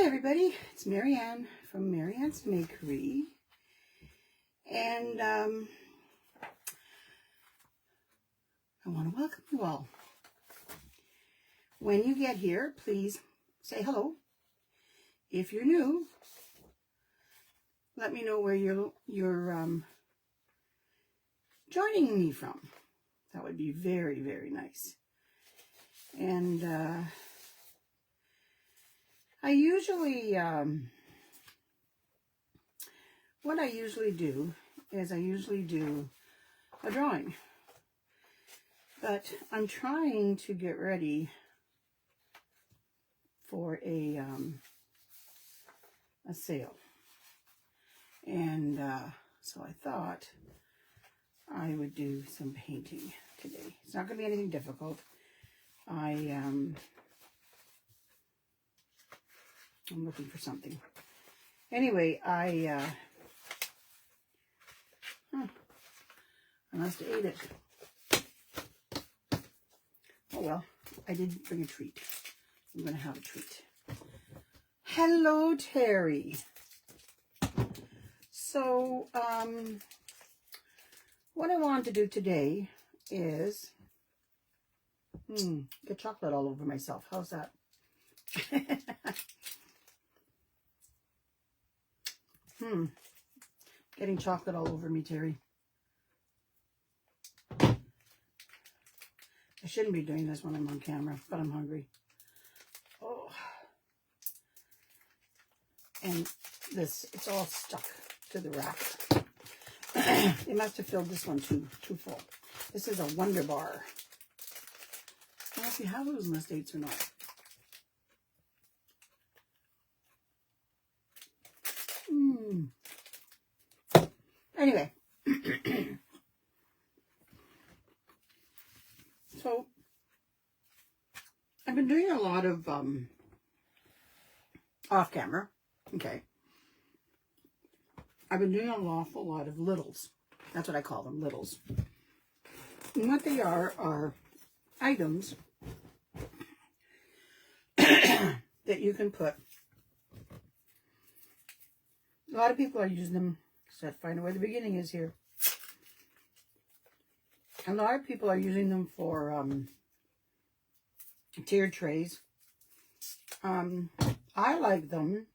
Hi everybody, it's Marianne from Marianne's Bakery, and I want to welcome you all. When you get here, please say hello. If you're new, let me know where you're joining me from. That would be very, very nice. And I usually, what I usually do is I usually do a drawing. But I'm trying to get ready for a sale. And so I thought I would do some painting today. It's not going to be anything difficult. I'm looking for something. Anyway, I must have ate it. Oh well, I did bring a treat. I'm going to have a treat. Hello, Terry. So, what I want to do today is get chocolate all over myself. How's that? Getting chocolate all over me, Terry. I shouldn't be doing this when I'm on camera, but I'm hungry. Oh. And this, it's all stuck to the rack. They must have filled this one too full. This is a Wonder Bar. I don't know if you have those in the States or not. Anyway. So, I've been doing a lot of off camera. Okay. I've been doing an awful lot of littles. That's what I call them, littles. And what they are items that you can put. A lot of people are using them. So let's find out where the beginning is here. A lot of people are using them for tiered trays. I like them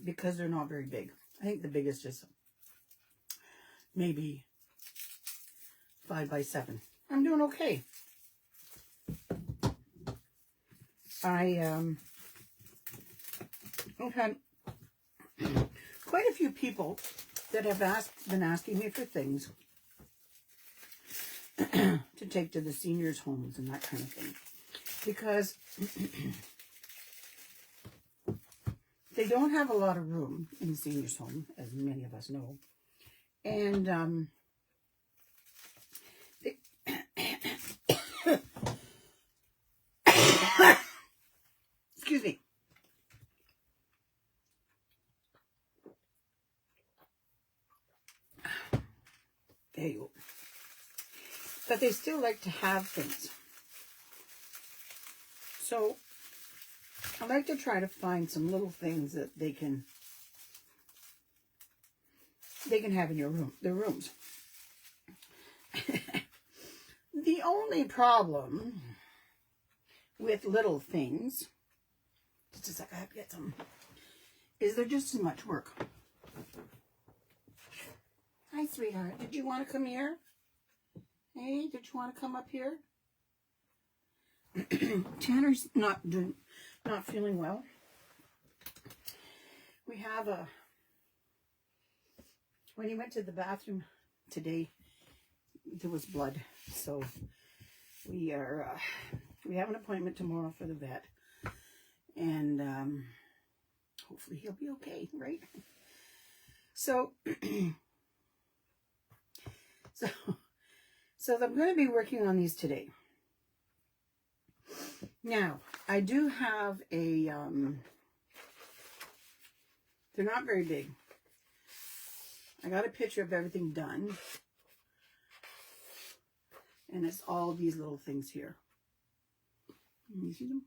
because they're not very big. I think the biggest is maybe 5 by 7. I'm doing okay. I've had quite a few people that have been asking me for things to take to the seniors' homes and that kind of thing, because they don't have a lot of room in the seniors' home, as many of us know, and excuse me. There you go. But they still like to have things. So I like to try to find some little things that they can have in their rooms. The only problem with little things, just a second, I have to get some, is they're just too much work. Hi, sweetheart. Did you want to come here? Hey, did you want to come up here? Tanner's not feeling well. We have when he went to the bathroom today, there was blood. So we have an appointment tomorrow for the vet, and hopefully he'll be okay, right? So so I'm going to be working on these today. Now, I do have a, they're not very big. I got a picture of everything done. And it's all these little things here. You see them?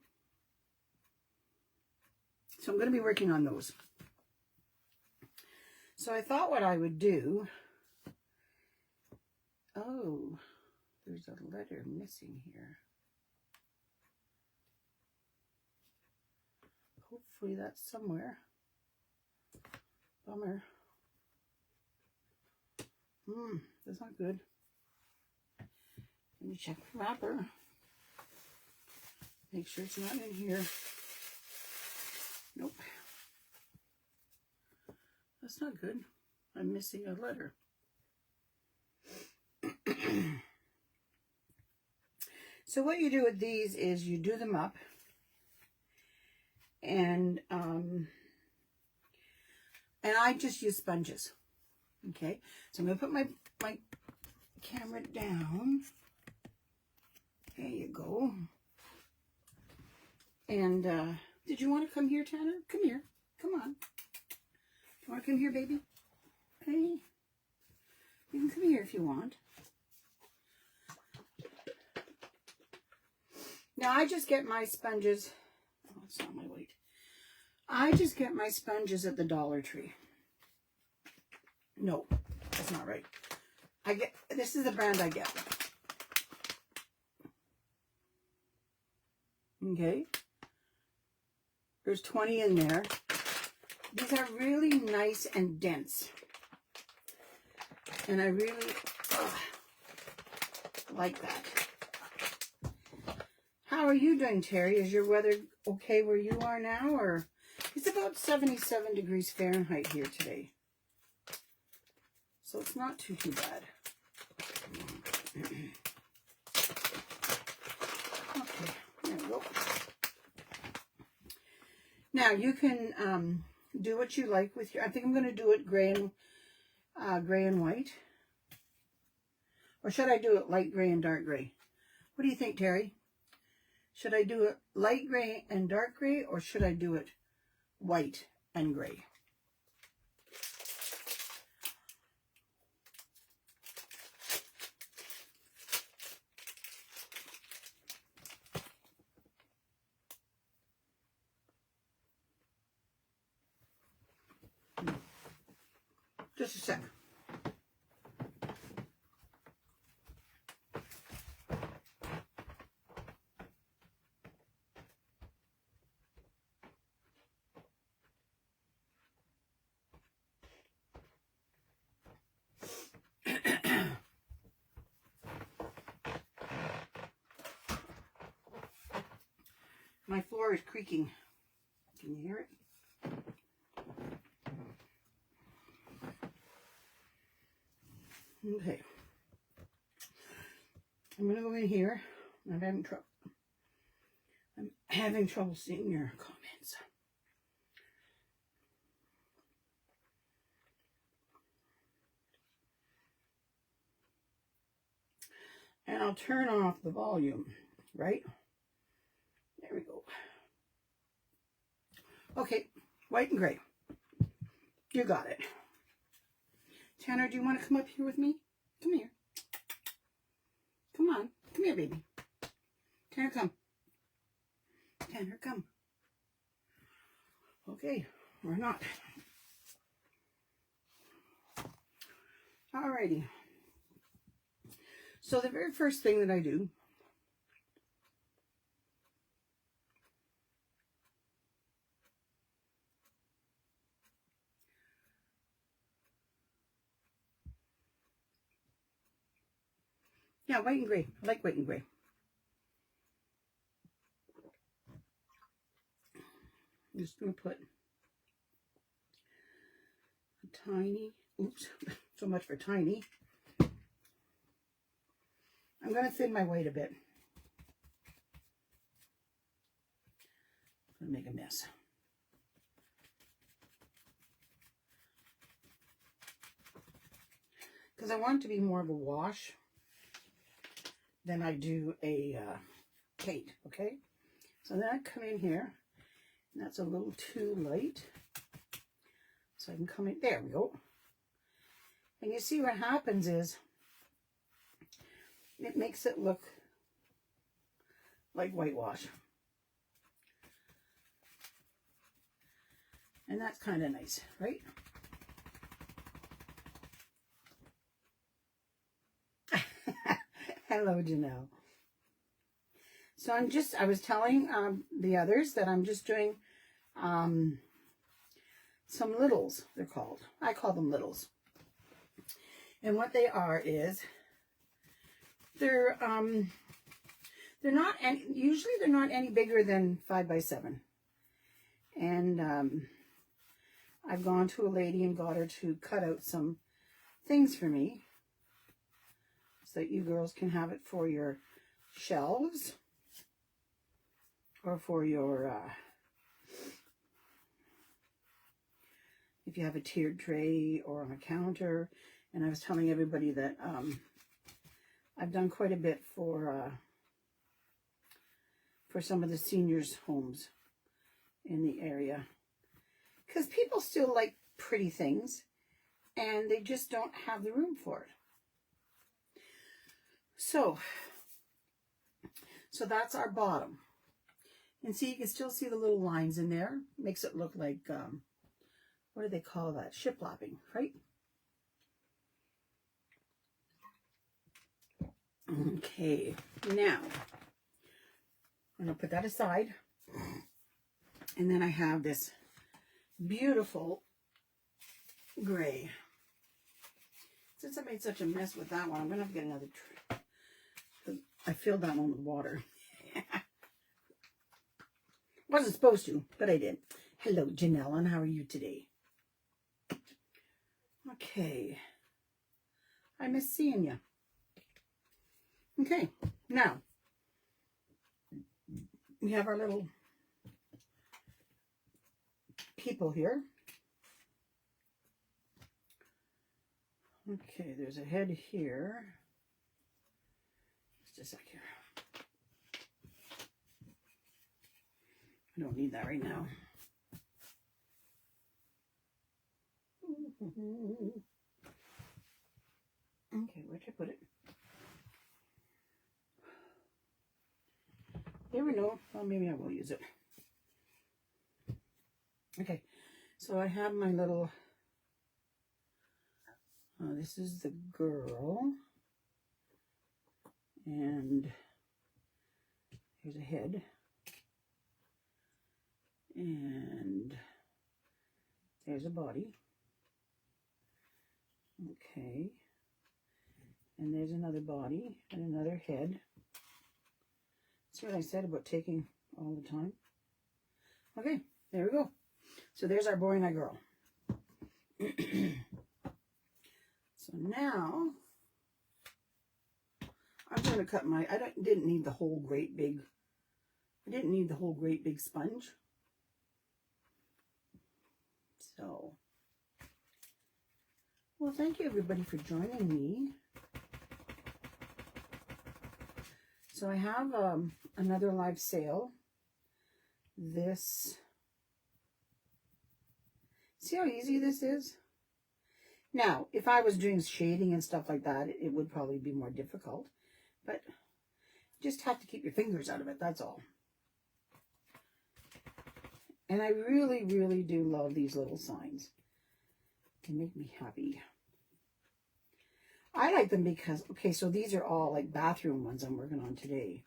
So I'm going to be working on those. So I thought what I would do, oh, there's a letter missing here. Hopefully that's somewhere. Bummer. That's not good. Let me check the wrapper. Make sure it's not in here. Nope. That's not good. I'm missing a letter. So what you do with these is you do them up. And I just use sponges. Okay. So I'm going to put my camera down. There you go. And did you want to come here, Tanner? Come here. Come on. You want to come here, baby? Hey. You can come here if you want. Now, I just get my sponges. Oh, it's not my weight. I just get my sponges at the Dollar Tree. No, that's not right. This is the brand I get. Okay. There's 20 in there. These are really nice and dense. And I really like that. How are you doing, Terry? Is your weather okay where you are now? Or it's about 77 degrees Fahrenheit here today. So it's not too bad. Okay, there we go. Now you can do what you like with your. I think I'm going to do it gray and white, or should I do it light gray and dark gray? What do you think, Terry? Should I do it light gray and dark gray, or should I do it white and gray? Just a sec. My floor is creaking. Can you hear it? Okay. I'm going to go in here. I'm having trouble seeing your comments. And I'll turn off the volume, right? There we go. Okay, white and gray. You got it. Tanner, do you want to come up here with me? Come here. Come on. Come here, baby. Tanner, come. Tanner, come. Okay, or not. Alrighty. So the very first thing that I do white and gray. I like white and gray. I'm just going to put a tiny, oops, so much for tiny. I'm going to thin my white a bit. I'm going to make a mess. Because I want it to be more of a wash than I do a paint, okay? So then I come in here, and that's a little too light. So I can come in, there we go. And you see what happens is, it makes it look like whitewash. And that's kind of nice, right? Hello, Janelle. So I was telling the others that I'm just doing some littles, they're called. I call them littles. And what they are is, they're not any, usually they're not any bigger than 5 by 7. And I've gone to a lady and got her to cut out some things for me so that you girls can have it for your shelves or for your if you have a tiered tray or on a counter. And I was telling everybody that I've done quite a bit for some of the seniors' homes in the area, because people still like pretty things and they just don't have the room for it. So that's our bottom. And see, you can still see the little lines in there. Makes it look like, what do they call that? Shiplapping, right? Okay, now I'm going to put that aside. And then I have this beautiful gray. Since I made such a mess with that one, I'm going to have to get another tray. I filled that one with water. Wasn't supposed to, but I did. Hello, Janelle, and how are you today? Okay. I miss seeing you. Okay, now we have our little people here. Okay, there's a head here. Just a sec here. I don't need that right now. Okay, where'd I put it? There we go. Well, maybe I will use it. Okay, so I have my little, this is the girl, and here's a head, and there's a body. Okay, and there's another body and another head. See what I said about taking all the time? Okay, there we go. So there's our boy and our girl. So now I'm going to cut my, didn't need the whole great big sponge. So, well, thank you everybody for joining me. So I have another live sale. This, see how easy this is? Now, if I was doing shading and stuff like that, it would probably be more difficult. But just have to keep your fingers out of it, that's all. And I really, really do love these little signs. They make me happy. I like them because, okay, so these are all like bathroom ones I'm working on today.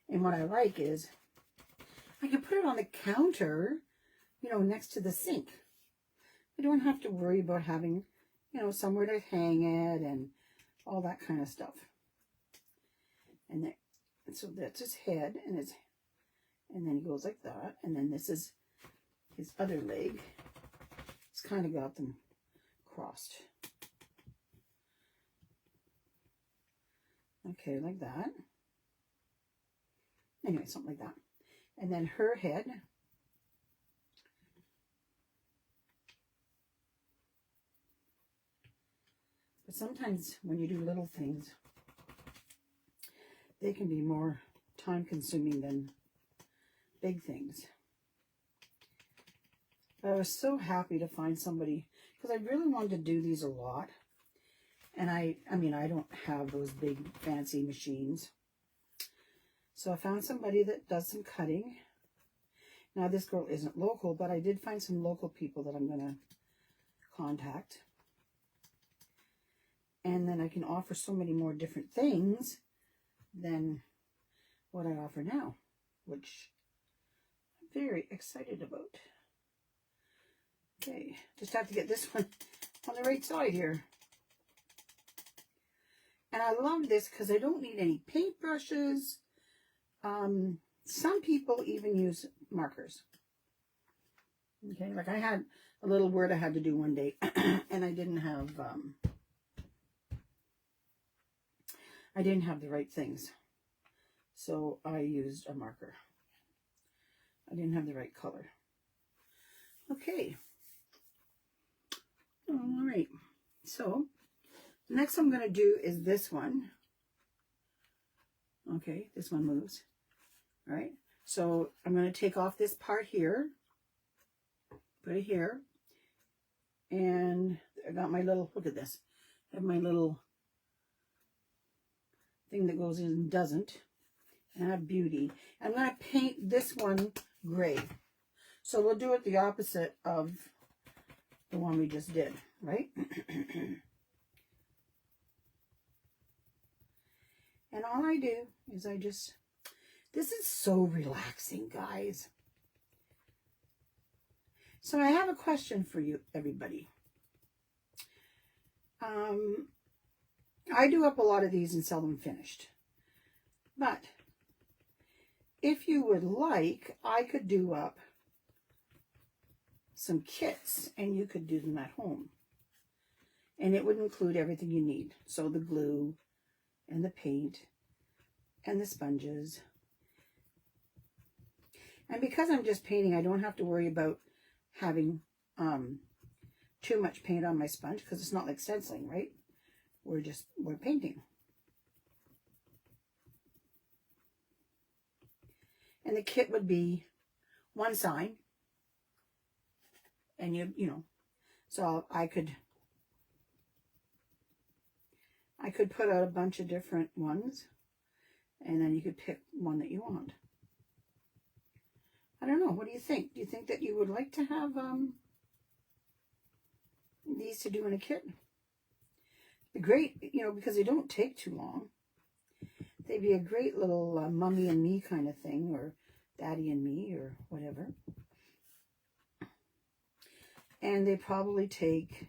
And what I like is I can put it on the counter, you know, next to the sink. I don't have to worry about having, you know, somewhere to hang it and all that kind of stuff. And then, so that's his head, and then he goes like that, and then this is his other leg. It's kind of got them crossed. Okay, like that. Anyway, something like that. And then her head. But sometimes when you do little things, they can be more time consuming than big things. But I was so happy to find somebody, because I really wanted to do these a lot. And I mean, I don't have those big fancy machines. So I found somebody that does some cutting. Now, this girl isn't local, but I did find some local people that I'm going to contact. And then I can offer so many more different things than what I offer now, which I'm very excited about. Okay, just have to get this one on the right side here. And I love this because I don't need any paintbrushes. Some people even use markers. Okay, like I had a little word I had to do one day, and I didn't have the right things. So I used a marker. I didn't have the right color. Okay. All right. So next I'm going to do is this one. Okay, this one moves. All right. So I'm going to take off this part here. Put it here. And I got my little, look at this. I have my little thing that goes in and doesn't. And I have beauty. I'm going to paint this one gray. So we'll do it the opposite of the one we just did, right? And all I do is I just, this is so relaxing, guys. So I have a question for you, everybody. I do up a lot of these and sell them finished. But if you would like, I could do up some kits and you could do them at home. And it would include everything you need. So the glue and the paint and the sponges. And because I'm just painting, I don't have to worry about having too much paint on my sponge because it's not like stenciling, right? We're painting. And the kit would be one sign. And you know, so I could put out a bunch of different ones and then you could pick one that you want. I don't know. What do you think? Do you think that you would like to have these to do in a kit? Be great, you know, because they don't take too long. They'd be a great little mommy and me kind of thing, or daddy and me, or whatever. And they probably take,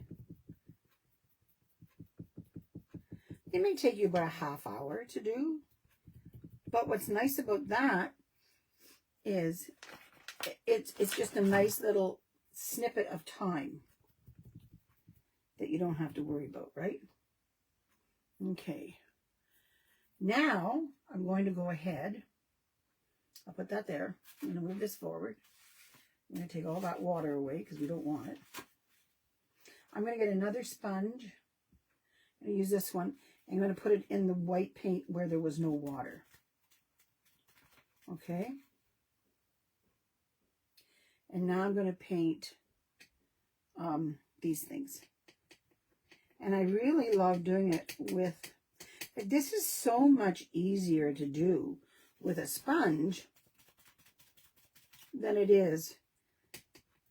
they may take you about a half hour to do. But what's nice about that is it's just a nice little snippet of time that you don't have to worry about, right? Okay. Now I'm going to go ahead. I'll put that there. I'm going to move this forward. I'm going to take all that water away because we don't want it. I'm going to get another sponge. I'm going to use this one. I'm going to put it in the white paint where there was no water. Okay. And now I'm going to paint these things. And I really love doing it with, this is so much easier to do with a sponge than it is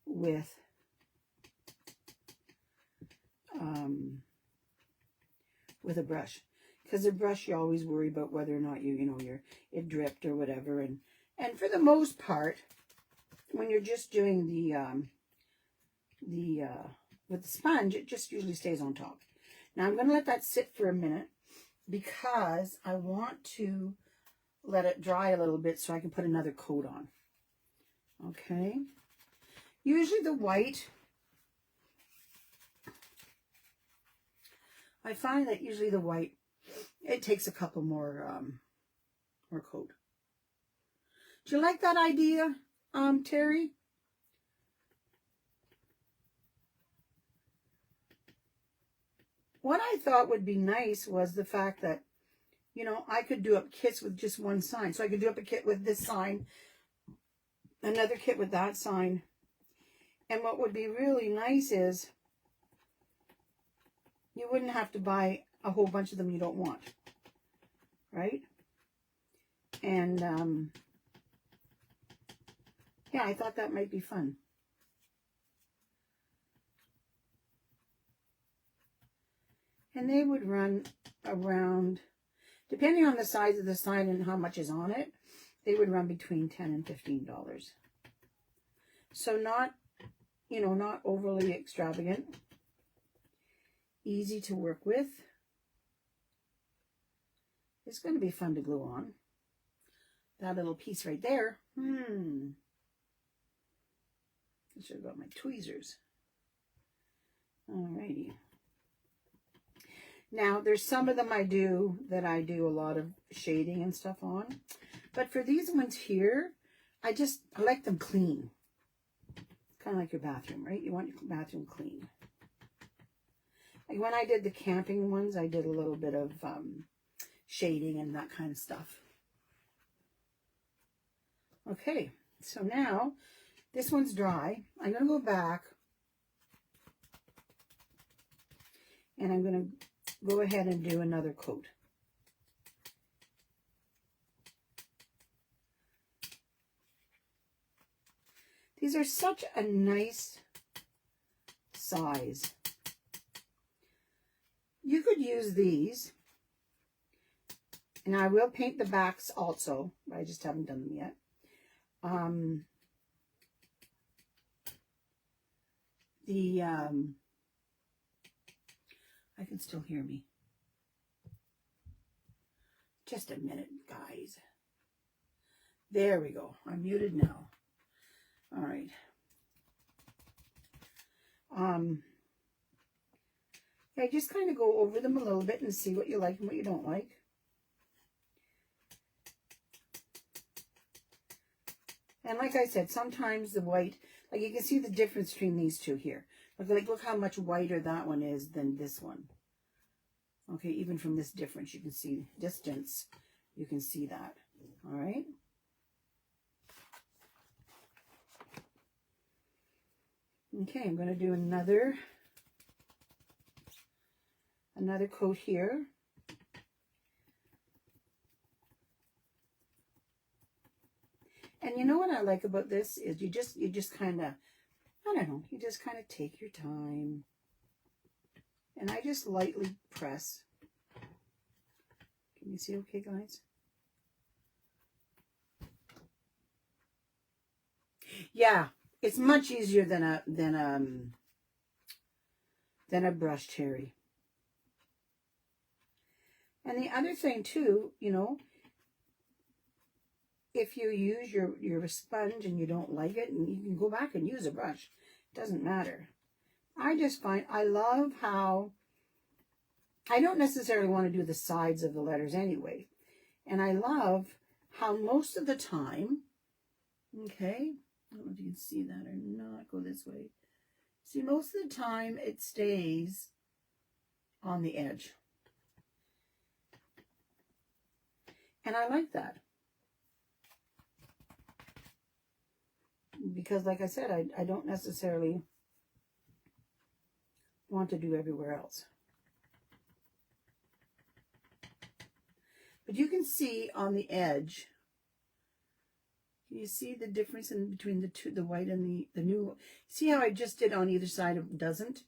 with a brush. Because a brush, you always worry about whether or not it dripped or whatever. And for the most part, when you're just doing with the sponge, it just usually stays on top. Now I'm going to let that sit for a minute because I want to let it dry a little bit so I can put another coat on. Okay. Usually the white, I find that usually the white, it takes a couple more coat. Do you like that idea, Terry? What I thought would be nice was the fact that, you know, I could do up kits with just one sign. So I could do up a kit with this sign, another kit with that sign. And what would be really nice is you wouldn't have to buy a whole bunch of them you don't want, right? And Yeah, I thought that might be fun. And they would run around, depending on the size of the sign and how much is on it, they would run between $10 and $15. So not, you know, not overly extravagant. Easy to work with. It's going to be fun to glue on. That little piece right there. I should have got my tweezers. Alrighty. Now, there's some of them I do a lot of shading and stuff on. But for these ones here, I like them clean. Kind of like your bathroom, right? You want your bathroom clean. Like when I did the camping ones, I did a little bit of shading and that kind of stuff. Okay, so now this one's dry. I'm going to go back and I'm going to go ahead and do another coat. These are such a nice size. You could use these, and I will paint the backs also, but I just haven't done them yet. I can still hear me. Just a minute, guys. There we go. I'm muted now. All right. Yeah, just kind of go over them a little bit and see what you like and what you don't like. And like I said, sometimes the white, like you can see the difference between these two here. Look how much whiter that one is than this one. Okay, even from this difference, you can see distance. You can see that. All right. Okay, I'm going to do another coat here. And you know what I like about this is you just kind of, I don't know, you just kind of take your time. And I just lightly press. Can you see okay, guys? Yeah, it's much easier than a brush cherry. And the other thing too, you know, if you use your sponge and you don't like it, and you can go back and use a brush. It doesn't matter. I just find, I love how, I don't necessarily want to do the sides of the letters anyway. And I love how most of the time, okay, I don't know if you can see that or not, go this way. See, most of the time it stays on the edge. And I like that. Because like I said, I don't necessarily want to do everywhere else. But you can see on the edge, you see the difference in between the two, the white and the new. See how I just did on either side of doesn't?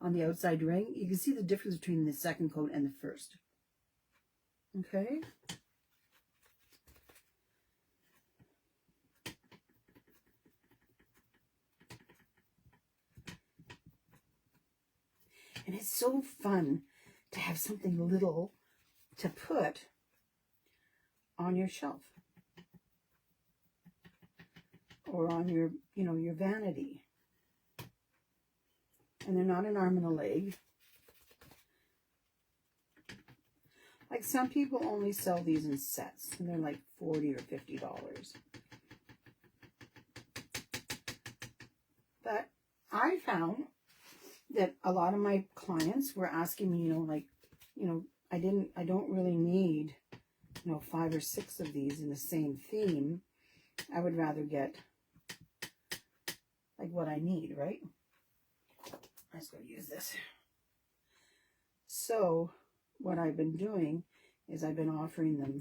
On the outside ring, you can see the difference between the second coat and the first. Okay? And it's so fun to have something little to put on your shelf or on your, you know, your vanity. And they're not an arm and a leg. Like some people only sell these in sets and they're like $40 or $50. But I found that a lot of my clients were asking me, you know, like, you know, I don't really need, you know, 5 or 6 of these in the same theme. I would rather get like what I need, right? I'm just going to use this. So what I've been doing is I've been offering them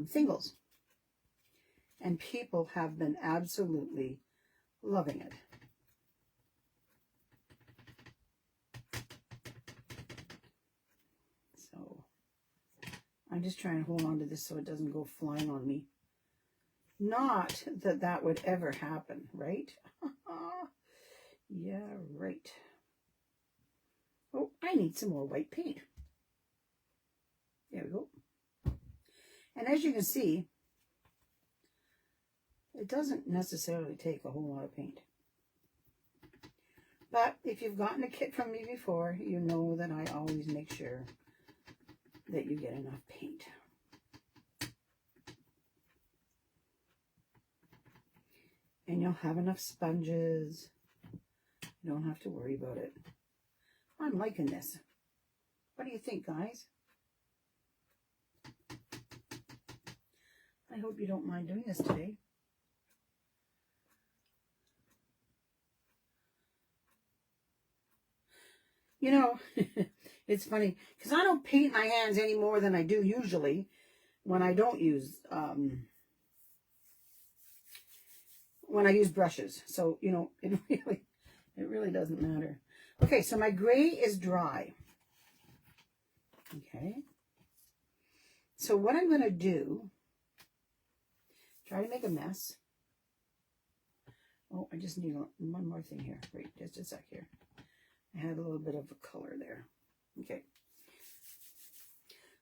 singles. And people have been absolutely loving it. So I'm just trying to hold on to this so it doesn't go flying on me. Not that that would ever happen, right? Yeah, right. Oh, I need some more white paint. There we go. And as you can see, it doesn't necessarily take a whole lot of paint. But if you've gotten a kit from me before, you know that I always make sure that you get enough paint. And you'll have enough sponges. You don't have to worry about it. I'm liking this. What do you think, guys? I hope you don't mind doing this today. You know, it's funny, because I don't paint my hands any more than I do usually when I don't use, when I use brushes. So, you know, it really doesn't matter. Okay, so my gray is dry. Okay. So what I'm going to do, try to make a mess. Oh, I just need one more thing here. Wait, just a sec here. I had a little bit of a color there. Okay.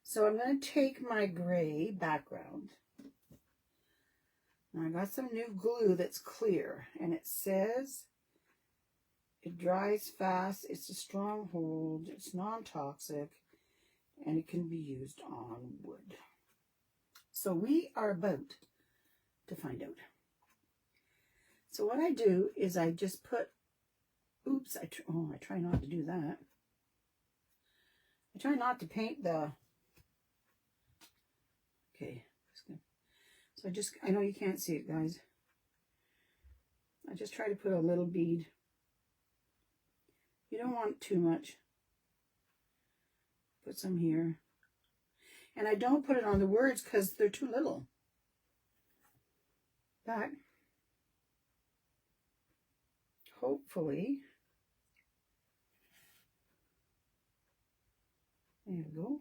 So I'm going to take my gray background. Now I got some new glue that's clear. And it says it dries fast. It's a strong hold. It's non-toxic. And it can be used on wood. So we are about to find out. So what I do is I just put, oops, I try not to do that. I try not to paint the, okay, so I know you can't see it, guys. I just try to put a little bead. You don't want too much. Put some here. And I don't put it on the words because they're too little. But hopefully, there you go.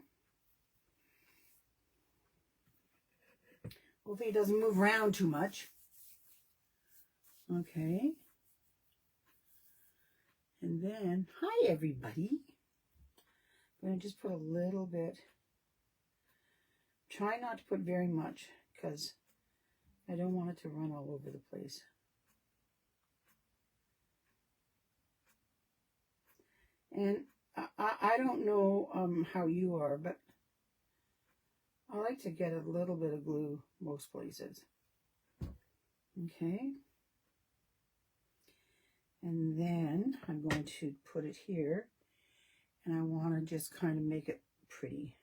Hopefully it doesn't move around too much. Okay. And then, hi everybody. I'm going to just put a little bit. Try not to put very much because I don't want it to run all over the place. And I don't know how you are, but I like to get a little bit of glue most places. Okay. And then I'm going to put it here. And I want to just kind of make it pretty.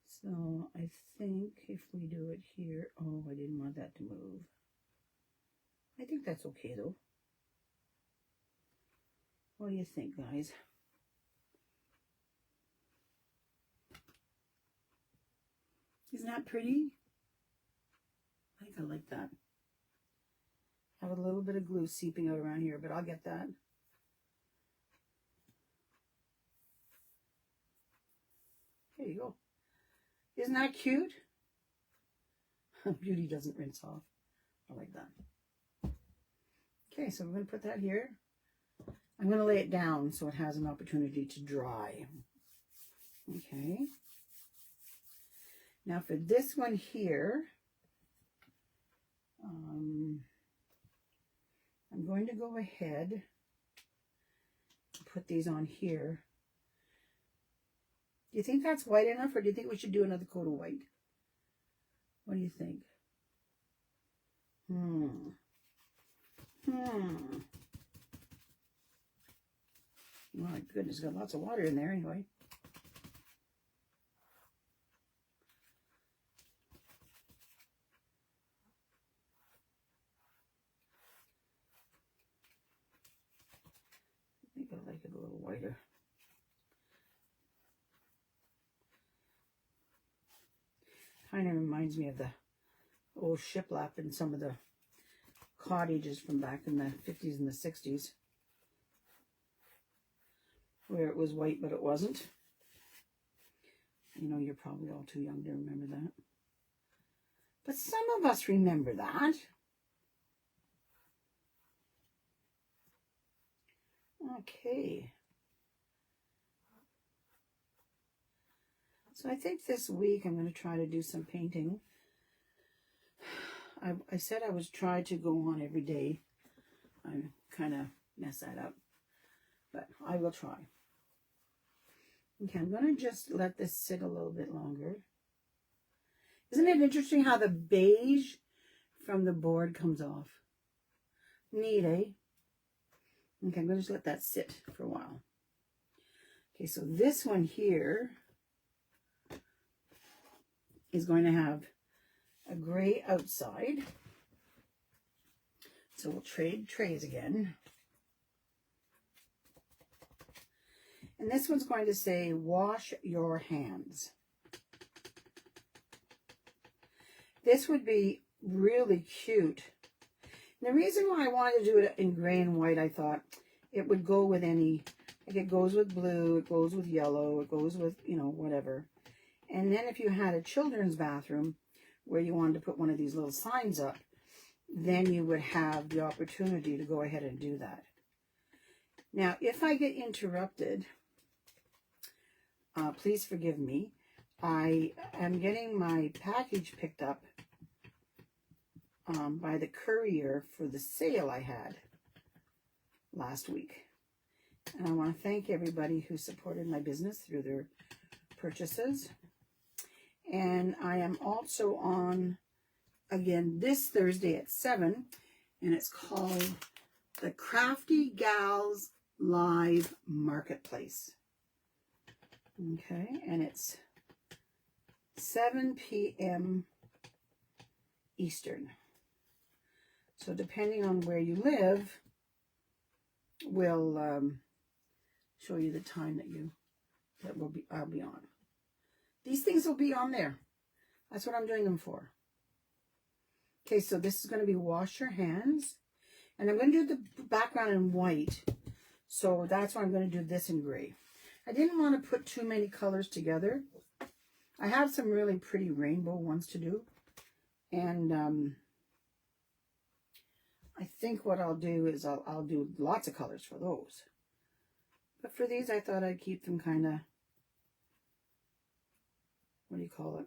So I think if we do it here, oh, I didn't want that to move. I think that's okay though. What do you think, guys? Isn't that pretty? I think I like that. Have a little bit of glue seeping out around here, but I'll get that. There you go. Isn't that cute? Beauty doesn't rinse off. I like that. Okay, so we're going to put that here. I'm going to lay it down so it has an opportunity to dry. Okay. Now for this one here, I'm going to go ahead and put these on here. Do you think that's white enough, or do you think we should do another coat of white? What do you think? My goodness, got lots of water in there anyway. I think I like it a little whiter. Kind of reminds me of the, old shiplap in some of the cottages from back in the 50s and the 60s, where it was white but it wasn't. You know, you're probably all too young to remember that. But some of us remember that. Okay. So I think this week I'm going to try to do some painting. I said I was trying to go on every day. I kind of messed that up. But I will try. Okay, I'm going to just let this sit a little bit longer. Isn't it interesting how the beige from the board comes off? Neat, eh? Okay, I'm going to just let that sit for a while. Okay, so this one here is going to have a gray outside. So we'll trade trays again. And this one's going to say, wash your hands. This would be really cute. And the reason why I wanted to do it in gray and white, I thought it would go with any, like it goes with blue, it goes with yellow, it goes with, you know, whatever. And then if you had a children's bathroom where you wanted to put one of these little signs up, then you would have the opportunity to go ahead and do that. Now, if I get interrupted, please forgive me. I am getting my package picked up by the courier for the sale I had last week. And I want to thank everybody who supported my business through their purchases. And I am also on, again, this Thursday at 7, and it's called the Crafty Gals Live Marketplace. Okay, and it's 7 p.m. Eastern. So depending on where you live, we'll show you the time that I'll be on. These things will be on there. That's what I'm doing them for. Okay, so this is going to be wash your hands. And I'm going to do the background in white. So that's why I'm going to do this in gray. I didn't want to put too many colors together. I have some really pretty rainbow ones to do. And I think what I'll do is I'll do lots of colors for those. But for these, I thought I'd keep them kind of, what do you call it?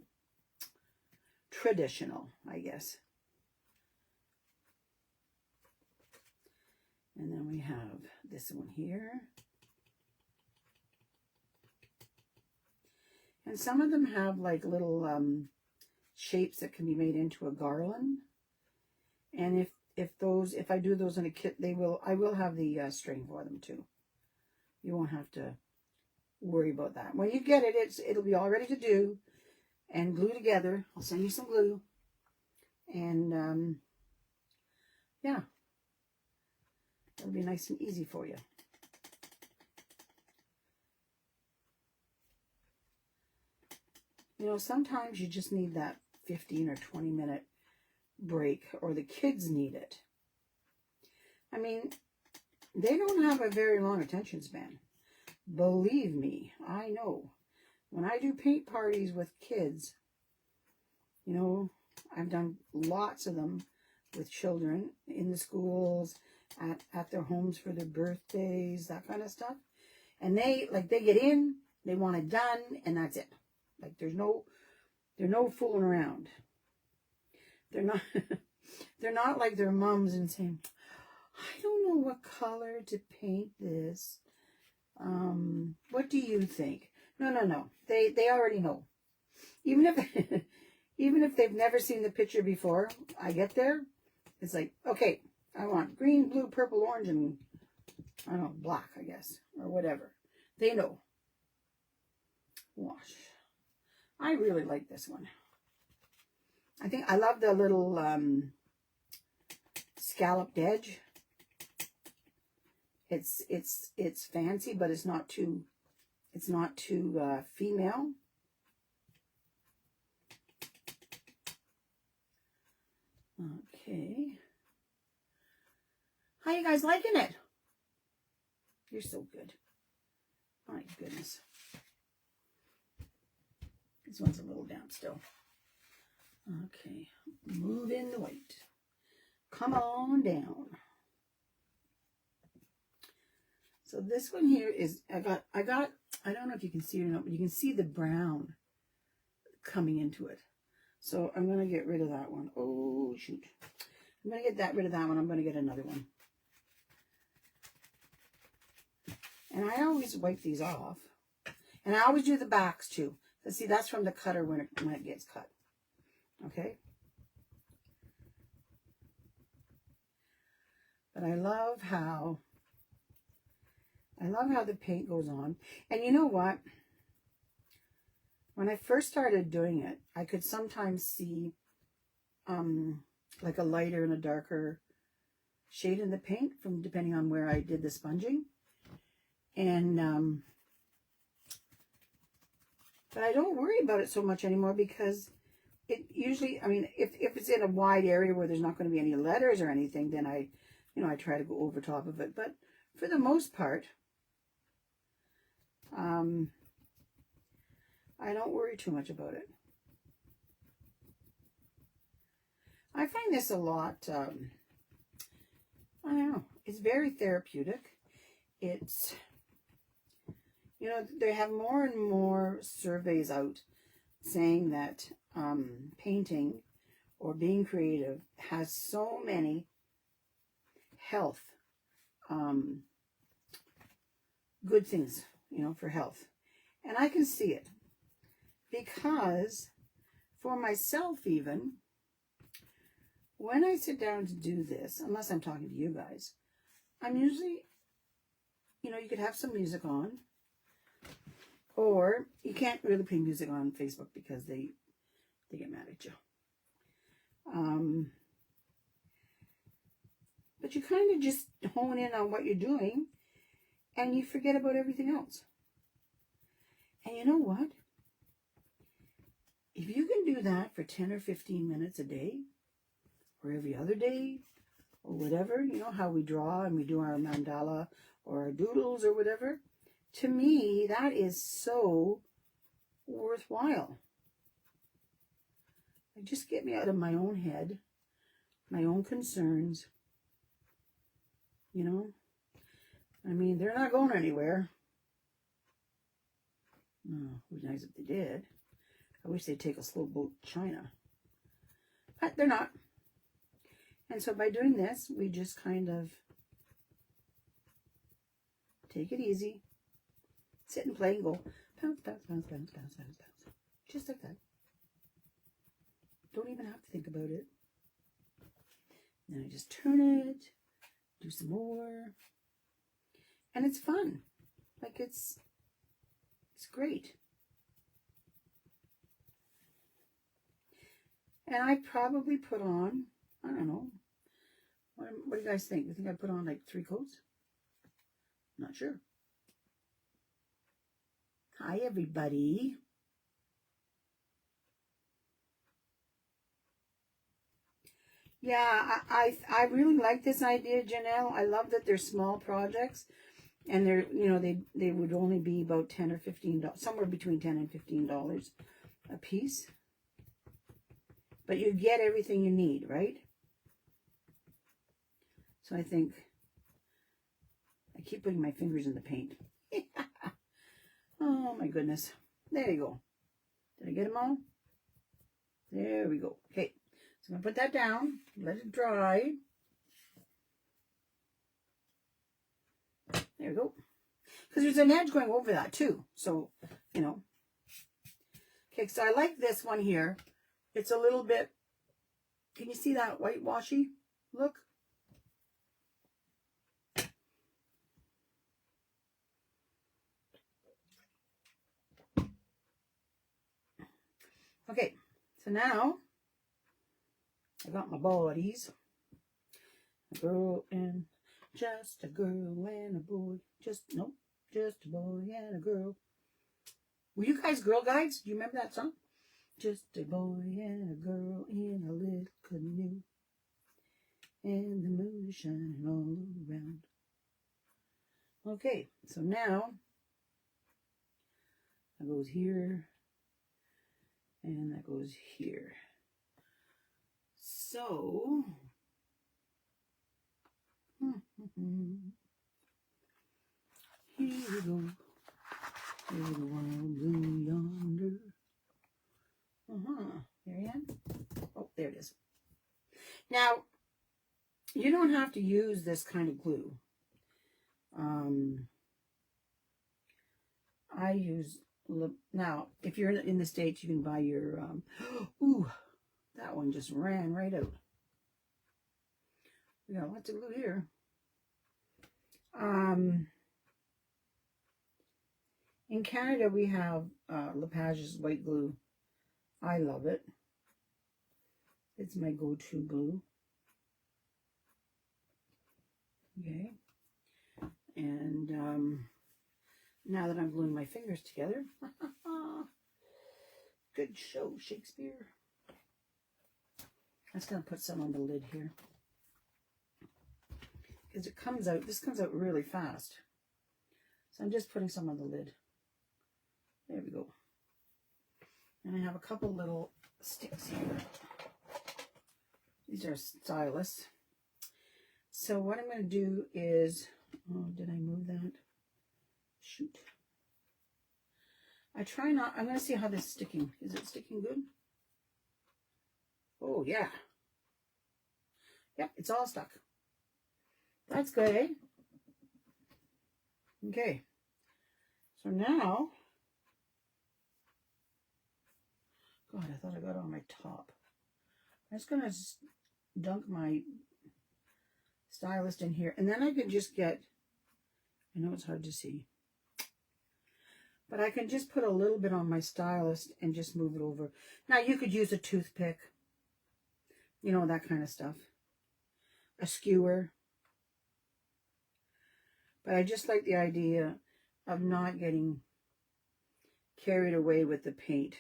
Traditional, I guess. And then we have this one here. And some of them have like little shapes that can be made into a garland. And if I do those in a kit, I will have the string for them too. You won't have to worry about that. When you get it, it'll be all ready to do and glue together. I'll send you some glue. And yeah, it'll be nice and easy for you. You know, sometimes you just need that 15 or 20 minute break, or the kids need it. I mean, they don't have a very long attention span. Believe me, I know. When I do paint parties with kids, you know, I've done lots of them with children in the schools, at their homes for their birthdays, that kind of stuff. And they get in, they want it done, and that's it. Like there's no fooling around. They're not like their moms and saying, I don't know what color to paint this. What do you think? No. They already know. Even if they've never seen the picture before, I get there, it's like, okay, I want green, blue, purple, orange, and I don't know, black, I guess, or whatever. They know. Wash. I really like this one. I think I love the little scalloped edge. It's fancy, but it's not too female. Okay. How you guys liking it? You're so good. My goodness. This one's a little damp still. Okay. Move in the white. Come on down. So this one here is, I don't know if you can see it or not, but you can see the brown coming into it. So I'm going to get rid of that one. Oh, shoot. I'm going to get rid of that one. I'm going to get another one. And I always wipe these off. And I always do the backs too. So see, that's from the cutter when it gets cut. Okay? But I love how the paint goes on. And you know what? When I first started doing it, I could sometimes see like a lighter and a darker shade in the paint from depending on where I did the sponging. And but I don't worry about it so much anymore because it usually, I mean, if it's in a wide area where there's not going to be any letters or anything, then I try to go over top of it. But for the most part, I don't worry too much about it. I find this a lot, I don't know, it's very therapeutic. It's, they have more and more surveys out saying that painting or being creative has so many health, good things, for health. And I can see it because for myself even, when I sit down to do this, unless I'm talking to you guys, I'm usually, you could have some music on, or you can't really play music on Facebook because they get mad at you. But you kind of just hone in on what you're doing and you forget about everything else. And you know what? If you can do that for 10 or 15 minutes a day, or every other day, or whatever, how we draw and we do our mandala or our doodles or whatever, to me, that is so worthwhile. Like, just get me out of my own head, my own concerns, I mean, they're not going anywhere. Oh, it would be nice if they did. I wish they'd take a slow boat to China. But they're not. And so by doing this, we just kind of take it easy, sit and play and go bounce, bounce, bounce, bounce, bounce, bounce, bounce. Just like that. Don't even have to think about it. Then I just turn it, do some more. And it's fun. Like it's great. And I probably put on, I don't know, what do you guys think? You think I put on like 3 coats? Not sure. Hi, everybody. Yeah, I really like this idea, Janelle. I love that they're small projects, and they're they would only be about $10 or $15, somewhere between $10 and $15 a piece. But you get everything you need, right? So I think I keep putting my fingers in the paint. Oh my goodness. There you go. Did I get them all? There we go. Okay. So I'm going to put that down. Let it dry. There we go. Because there's an edge going over that too. So, Okay, so I like this one here. It's a little bit, can you see that whitewashy look? Okay, so now I got my bodies. A girl and just a girl and a boy. Just a boy and a girl. Were you guys Girl Guides? Do you remember that song? Just a boy and a girl in a little canoe. and the moon is shining all around. Okay, so now that goes here, and that goes here. So, here we go. Here's the wild blue yonder. Marianne? Oh, there it is. Now, you don't have to use this kind of glue. I use, now, if you're in the States, you can buy your, ooh, that one just ran right out. We got lots of glue here. In Canada, we have Lepage's white glue. I love it. It's my go-to glue. Okay. And now that I'm gluing my fingers together, good show, Shakespeare. I'm just going to put some on the lid here. Because it comes out, this comes out really fast. So I'm just putting some on the lid. There we go. And I have a couple little sticks here. These are stylus. So what I'm going to do is, oh, did I move that? Shoot. I try not, I'm going to see how this is sticking. Is it sticking good? Oh, yeah. Yep, it's all stuck. That's good, eh? Okay. So now, God, I thought I got on my top. I'm just going to dunk my stylus in here. And then I can just get, I know it's hard to see, but I can just put a little bit on my stylus and just move it over. Now, you could use a toothpick, you know, that kind of stuff. A skewer. But I just like the idea of not getting carried away with the paint.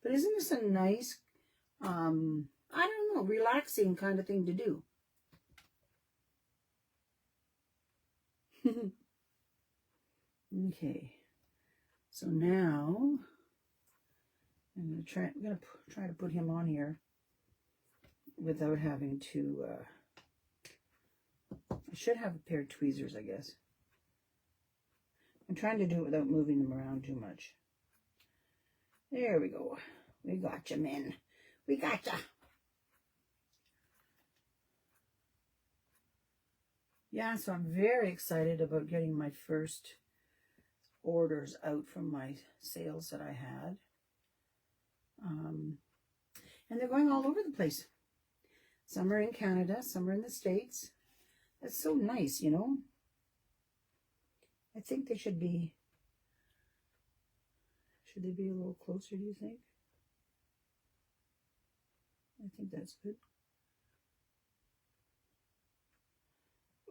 But isn't this a nice, I don't know, relaxing kind of thing to do? Okay. So now I'm gonna try to put him on here without having to. I should have a pair of tweezers, I guess. I'm trying to do it without moving them around too much. There we go. We got you, men. We got you. Yeah, so I'm very excited about getting my first orders out from my sales that I had. And they're going all over the place. Some are in Canada, some are in the States. That's so nice, you know. I think they should be a little closer, do you think? I think that's good.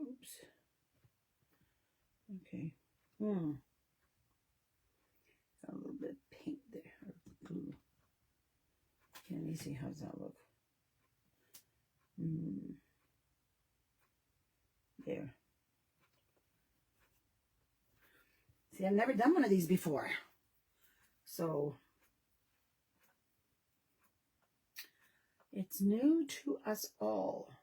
Oops. Okay. Got a little bit of paint there, or glue. Okay, let me see, how does that look? There. See, I've never done one of these before. So, it's new to us all.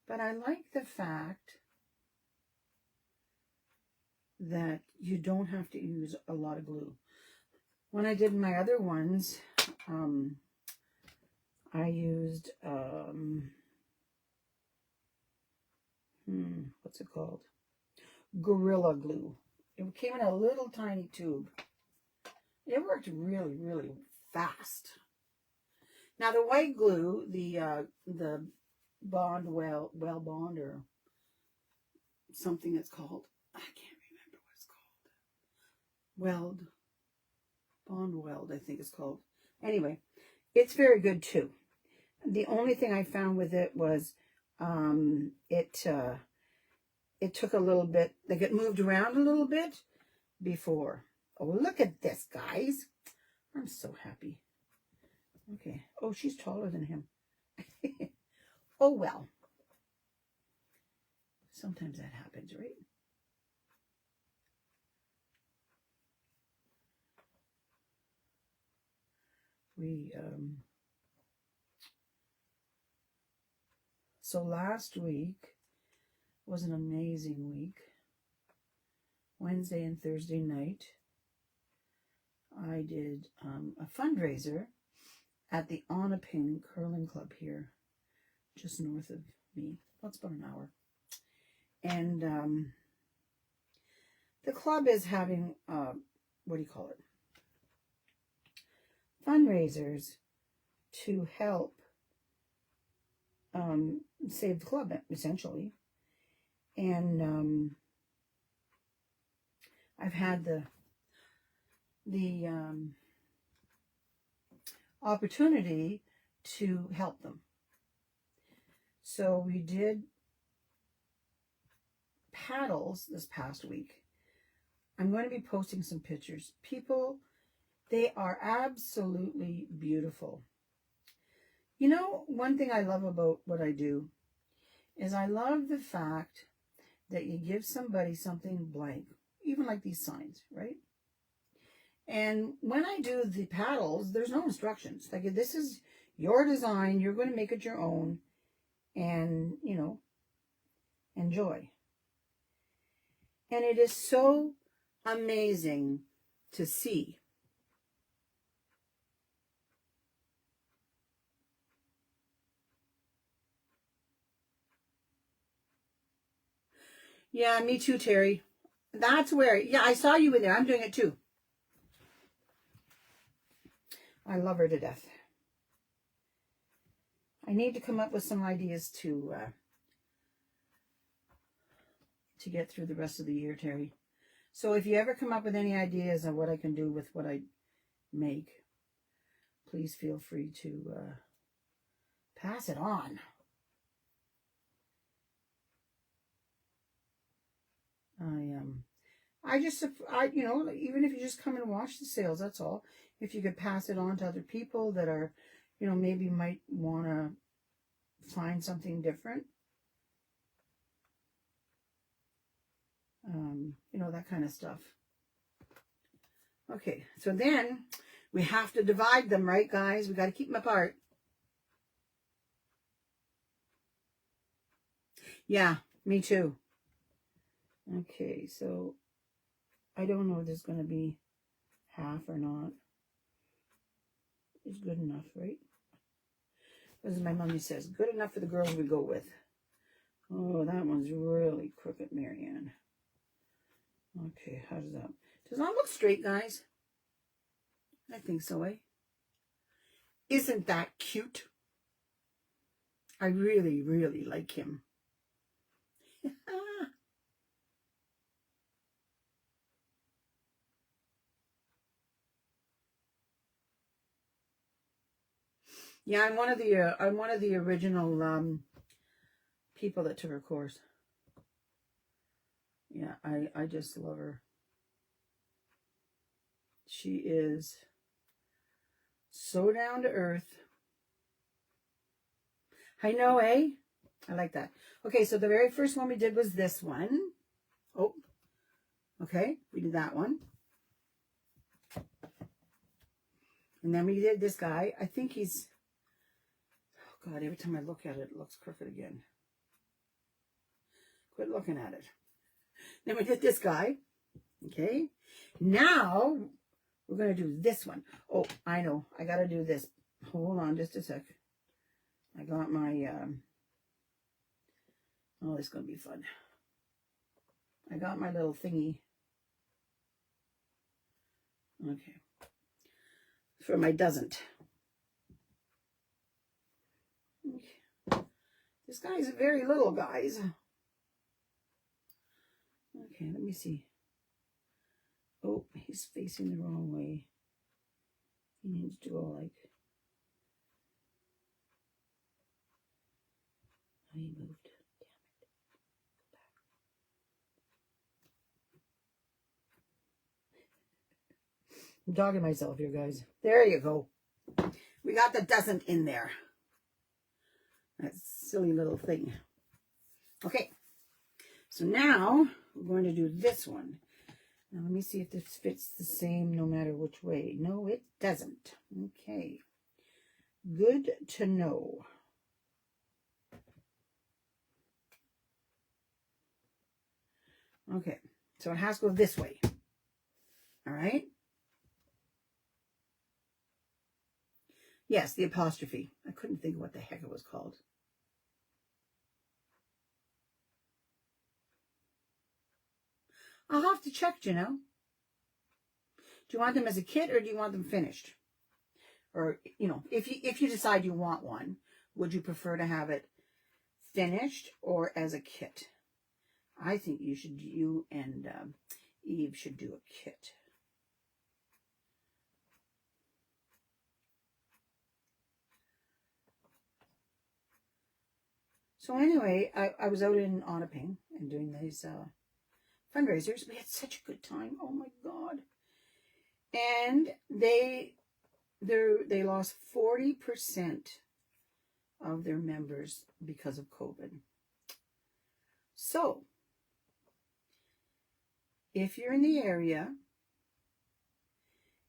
But I like the fact that you don't have to use a lot of glue. When I did my other ones, I used, what's it called? Gorilla Glue. It came in a little tiny tube. It worked really, really fast. Now the white glue, the Bond Well Bond, or something it's called. I can't remember what it's called. Bond Weld, I think it's called. Anyway, it's very good too. The only thing I found with it was it took a little bit, like it moved around a little bit before. Oh, look at this, guys. I'm so happy. Okay. Oh, she's taller than him. Oh, well. Sometimes that happens, right? So last week was an amazing week. Wednesday and Thursday night, I did a fundraiser at the Onaping Curling Club here, just north of me. Well, it's about an hour. And the club is having, what do you call it? Fundraisers to help save the club, essentially. And I've had the opportunity to help them. So we did paddles this past week. I'm going to be posting some pictures. People, they are absolutely beautiful. You know, one thing I love about what I do is I love the fact that you give somebody something blank, even like these signs, right? And when I do the paddles, there's no instructions. Like, this is your design, you're going to make it your own, and, you know, enjoy. And it is so amazing to see. Yeah, me too, Terry. That's where, yeah, I saw you in there. I'm doing it too. I love her to death. I need to come up with some ideas to get through the rest of the year, Terry. So if you ever come up with any ideas on what I can do with what I make, please feel free to pass it on. You know, even if you just come and watch the sales, that's all. If you could pass it on to other people that are, you know, maybe might want to find something different. You know, that kind of stuff. Okay, so then we have to divide them, right, guys? We got to keep them apart. Yeah, me too. Okay, so I don't know if there's going to be half or not. It's good enough, right? As my mommy says, good enough for the girls we go with. Oh, that one's really crooked, Marianne. Okay, how does that? Does that look straight, guys? I think so, eh? Isn't that cute? I really, really like him. Yeah, I'm one of the original people that took her course. Yeah, I just love her. She is so down to earth. I know, eh? I like that. Okay, so the very first one we did was this one. Oh, okay, we did that one. And then we did this guy. I think he's, oh God, every time I look at it, it looks crooked again. Quit looking at it. Then we did this guy. Okay. Now we're going to do this one. Oh, I know. I got to do this. Hold on just a sec. I got my, oh, this is going to be fun. I got my little thingy. Okay. For my doesn't. Okay. This guy's very little, guys. Okay, let me see. Oh, he's facing the wrong way. He needs to go like... Oh, he moved. I'm talking to myself here, guys. There you go. We got the doesn't in there. That silly little thing. Okay. So now we're going to do this one. Now let me see if this fits the same no matter which way. No, it doesn't. Okay. Good to know. Okay. So it has to go this way. All right. Yes, the apostrophe. I couldn't think of what the heck it was called. I'll have to check, Do you want them as a kit or do you want them finished? Or, if you decide you want one, would you prefer to have it finished or as a kit? I think you and Eve should do a kit. So anyway, I was out in Onaping and doing these fundraisers. We had such a good time. Oh my God. And they lost 40% of their members because of COVID. So if you're in the area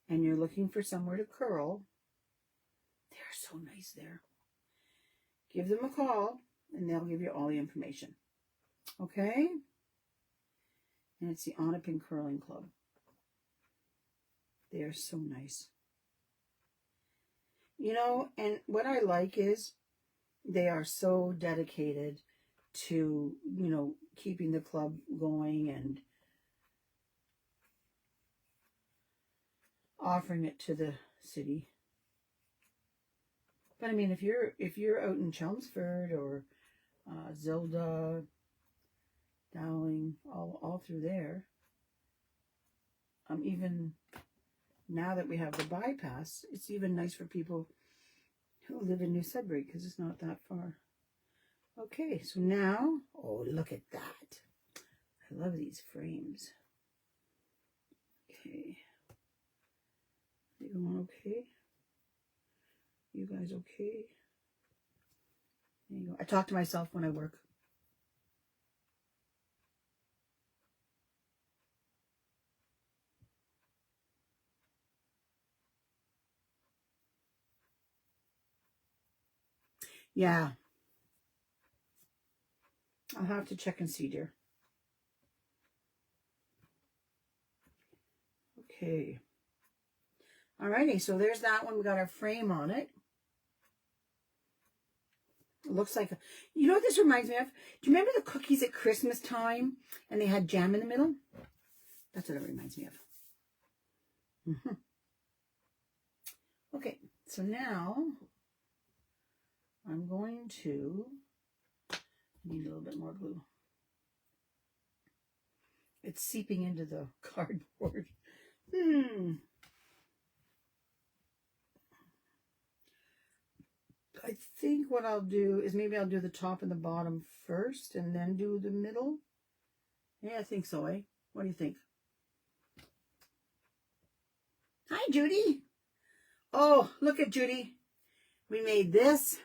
and you're looking for somewhere to curl, they're so nice there. Give them a call and they'll give you all the information. Okay? And it's the Onaping Curling Club. They are so nice. And what I like is they are so dedicated to, keeping the club going and offering it to the city. But I mean, if you're out in Chelmsford or Zilda, Dowling, all through there, even now that we have the bypass, it's even nice for people who live in New Sudbury because it's not that far. Okay, so now, oh, look at that. I love these frames. Okay. You going okay? You guys okay? There you go. I talk to myself when I work. Yeah. I'll have to check and see, dear. Okay. Alrighty, so there's that one. We got our frame on it. It looks like, you know what this reminds me of? Do you remember the cookies at Christmas time and they had jam in the middle? That's what it reminds me of. Okay, so now I'm going to need a little bit more glue. It's seeping into the cardboard. I think what I'll do is maybe I'll do the top and the bottom first and then do the middle. Yeah, I think so, eh? What do you think? Hi, Judy. Oh, look at Judy. We made this.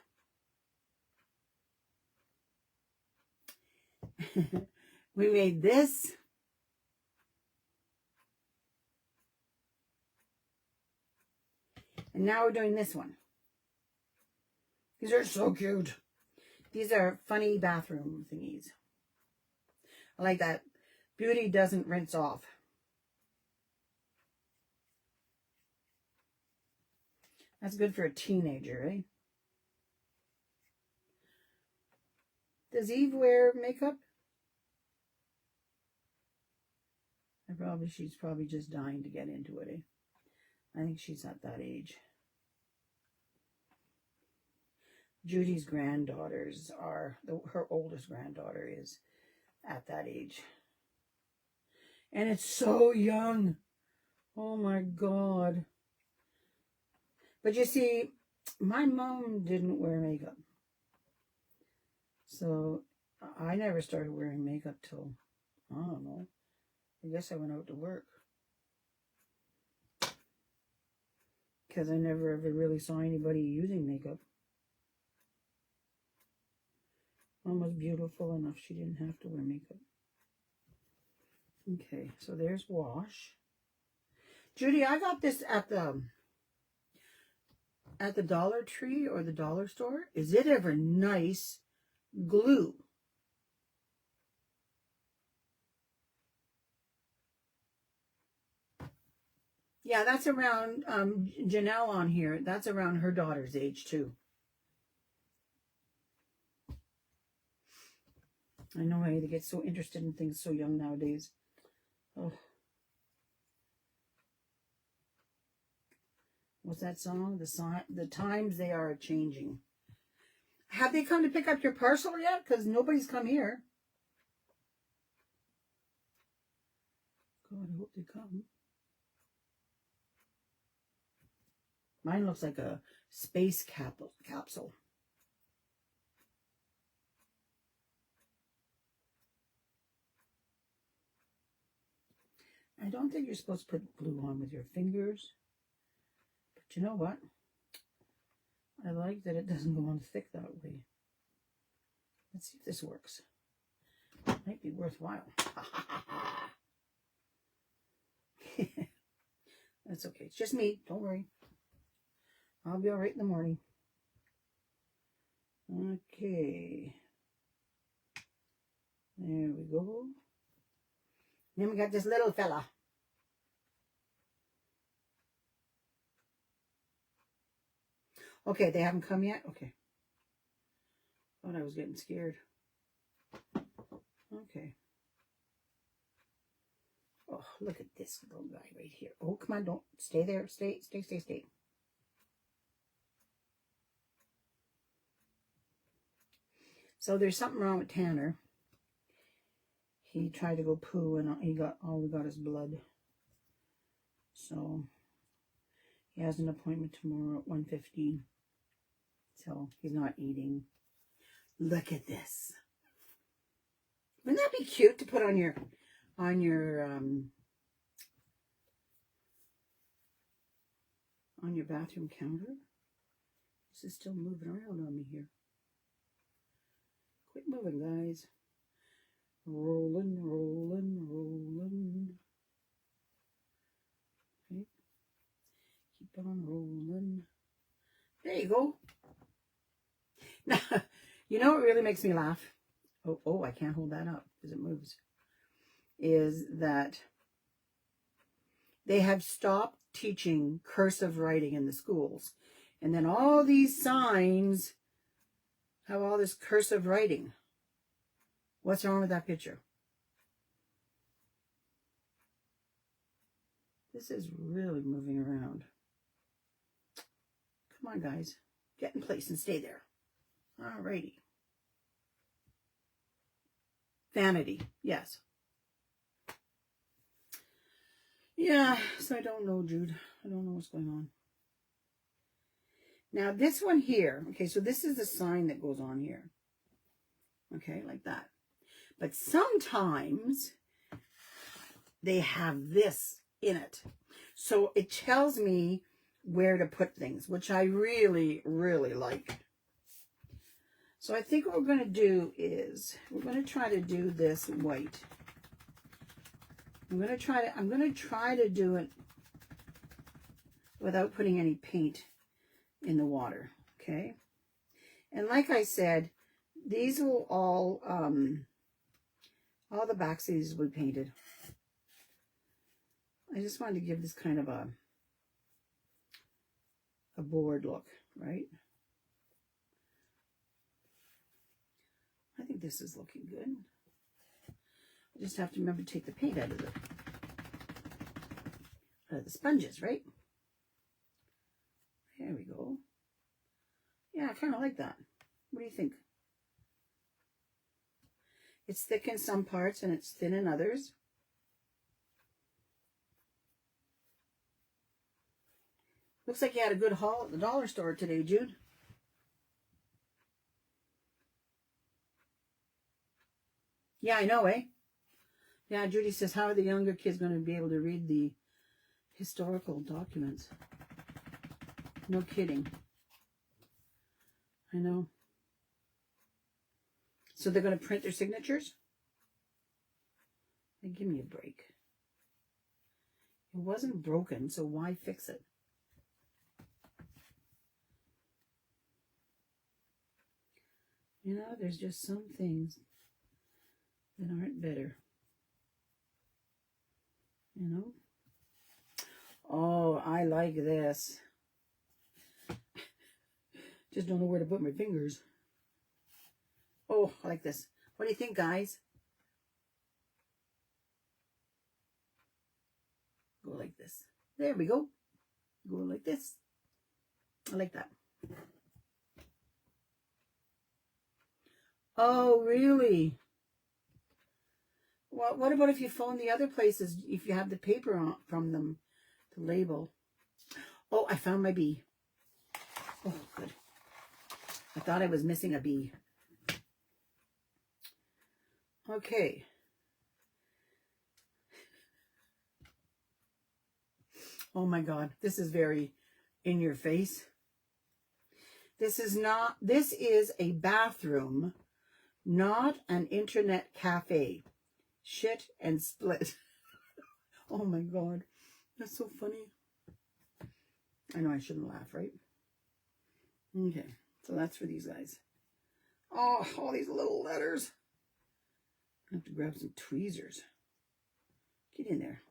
We made this. And now we're doing this one. These are so cute. These are funny bathroom thingies. I like that. Beauty doesn't rinse off. That's good for a teenager, eh? Does Eve wear makeup? She's probably just dying to get into it, eh? I think she's at that age. Judy's granddaughters are, her oldest granddaughter is at that age. And it's so young. Oh my God. But you see, my mom didn't wear makeup. So I never started wearing makeup till, I don't know, I guess I went out to work. because I never ever really saw anybody using makeup. Mom was beautiful enough she didn't have to wear makeup. Okay, so there's wash. Judy, I got this at the Dollar Tree or the dollar store. Is it ever nice glue? Yeah, that's around Janelle on here. That's around her daughter's age too. I know they get so interested in things so young nowadays. Oh. What's that song? The times they are changing. Have they come to pick up your parcel yet? Because nobody's come here. God, I hope they come. Mine looks like a space capsule. I don't think you're supposed to put glue on with your fingers. But you know what? I like that it doesn't go on thick that way. Let's see if this works. It might be worthwhile. That's okay. It's just me. Don't worry. I'll be all right in the morning. Okay. There we go. Then we got this little fella. Okay, they haven't come yet? Okay. Thought I was getting scared. Okay. Oh, look at this little guy right here. Oh, come on, don't. Stay there. Stay. So there's something wrong with Tanner. He tried to go poo and all we got is blood. So he has an appointment tomorrow at 1:15. So he's not eating. Look at this. Wouldn't that be cute to put on your bathroom counter? This is still moving around on me here. Quit moving, guys. Rolling. Okay. Keep on rolling. There you go. Now, you know what really makes me laugh? Oh, I can't hold that up because it moves. Is that they have stopped teaching cursive writing in the schools. And then all these signs have all this cursive writing. What's wrong with that picture? This is really moving around. Come on, guys. Get in place and stay there. Alrighty. Vanity, yes. Yeah, so I don't know, Jude. I don't know what's going on. Now, this one here, okay, so this is the sign that goes on here. Okay, like that. But sometimes they have this in it. So it tells me where to put things, which I really, really like. So I think what we're going to do is we're going to try to do this white. I'm going to try to do it without putting any paint in the water, okay? And like I said, these will all the backs of these will be painted. I just wanted to give this kind of a board look, right? I think this is looking good. I just have to remember to take the paint out of the sponges, right? There we go. Yeah, I kind of like that. What do you think? It's thick in some parts and it's thin in others. Looks like you had a good haul at the dollar store today, Jude. Yeah, I know, eh? Yeah, Judy says, how are the younger kids going to be able to read the historical documents? No kidding. I know. So they're going to print their signatures? Then give me a break. It wasn't broken, so why fix it? You know, there's just some things that aren't better. You know? Oh, I like this. Just don't know where to put my fingers. Oh, I like this. What do you think, guys? Go like this. There we go. Go like this. I like that. Oh, really? Well, what about if you phone the other places, if you have the paper on, from them, the label? Oh, I found my bee. Oh, good. I thought I was missing a bee. Okay. Oh my God, this is very in your face. This is a bathroom, not an internet cafe. Shit and split. Oh my God, that's so funny. I know I shouldn't laugh, right? Okay, so that's for these guys. Oh, all these little letters. I have to grab some tweezers. Get in there.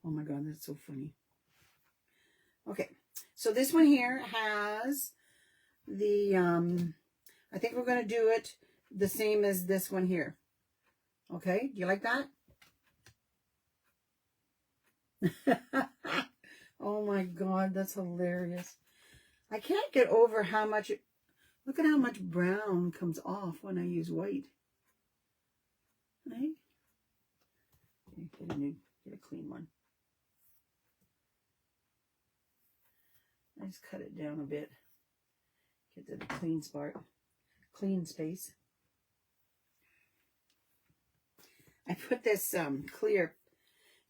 Oh my God, that's so funny. Okay, so this one here has the, I think we're going to do it the same as this one here. Okay, do you like that? Oh my God, that's hilarious. I can't get over how much, look at how much brown comes off when I use white. Right? Okay, get a clean one. I just cut it down a bit. Get to the clean space. I put this clear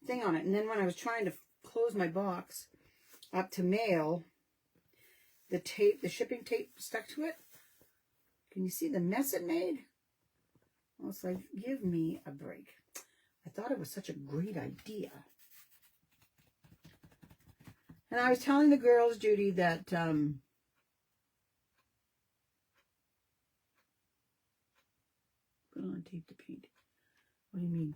thing on it, and then when I was trying to close my box up to mail, the shipping tape stuck to it. Can you see the mess it made? I was like, give me a break. I thought it was such a great idea. And I was telling the girls, Judy, that put on tape to paint. What do you mean?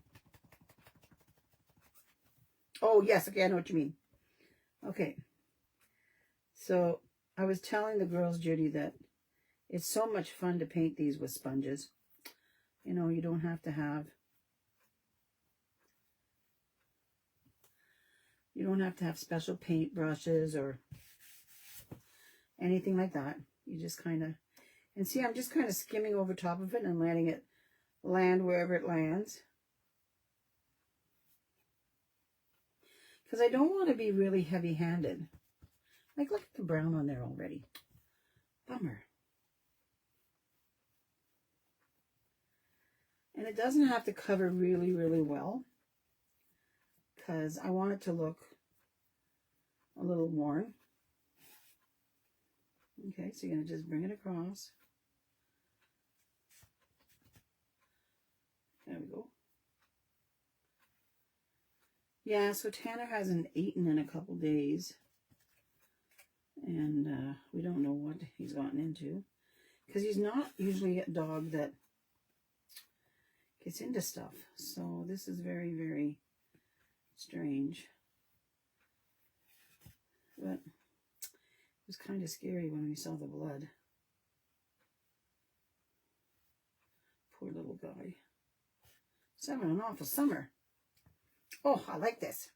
Oh, yes. Okay, I know what you mean. Okay. So I was telling the girls, Judy, that it's so much fun to paint these with sponges. You know, you don't have to have special paint brushes or anything like that. You just kind of, and see, I'm just kind of skimming over top of it and letting it land wherever it lands. Because I don't want to be really heavy-handed. Like, look at the brown on there already. Bummer. And it doesn't have to cover really, really well, because I want it to look a little worn. Okay, so you're going to just bring it across. There we go. Yeah, so Tanner hasn't eaten in a couple days. And we don't know what he's gotten into. Because he's not usually a dog that gets into stuff. So this is very, very strange. But it was kind of scary when we saw the blood. Poor little guy. He's having an awful summer. Oh, I like this.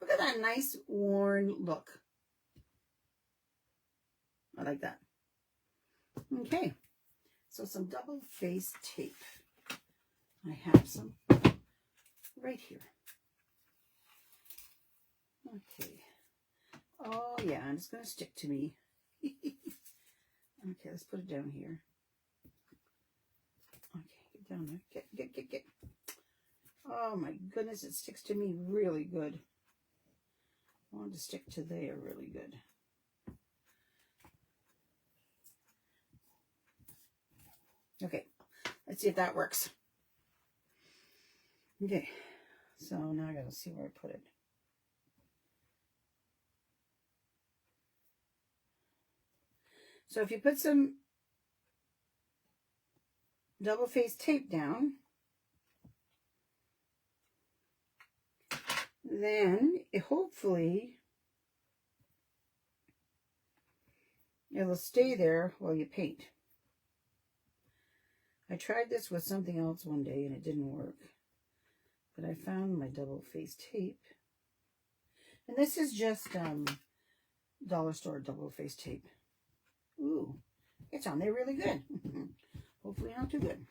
Look at that nice worn look. I like that. Okay. So some double face tape. I have some right here. Okay. Oh, yeah, and it's going to stick to me. Okay, let's put it down here. Okay, get down there. Get. Oh, my goodness, it sticks to me really good. I want to stick to there really good. Okay, let's see if that works. Okay, so now I gotta see where I put it. So if you put some double-faced tape down, then hopefully it'll stay there while you paint. I tried this with something else one day and it didn't work. But I found my double-faced tape. And this is just dollar store double-faced tape. Ooh, it's on there really good. Hopefully not too good.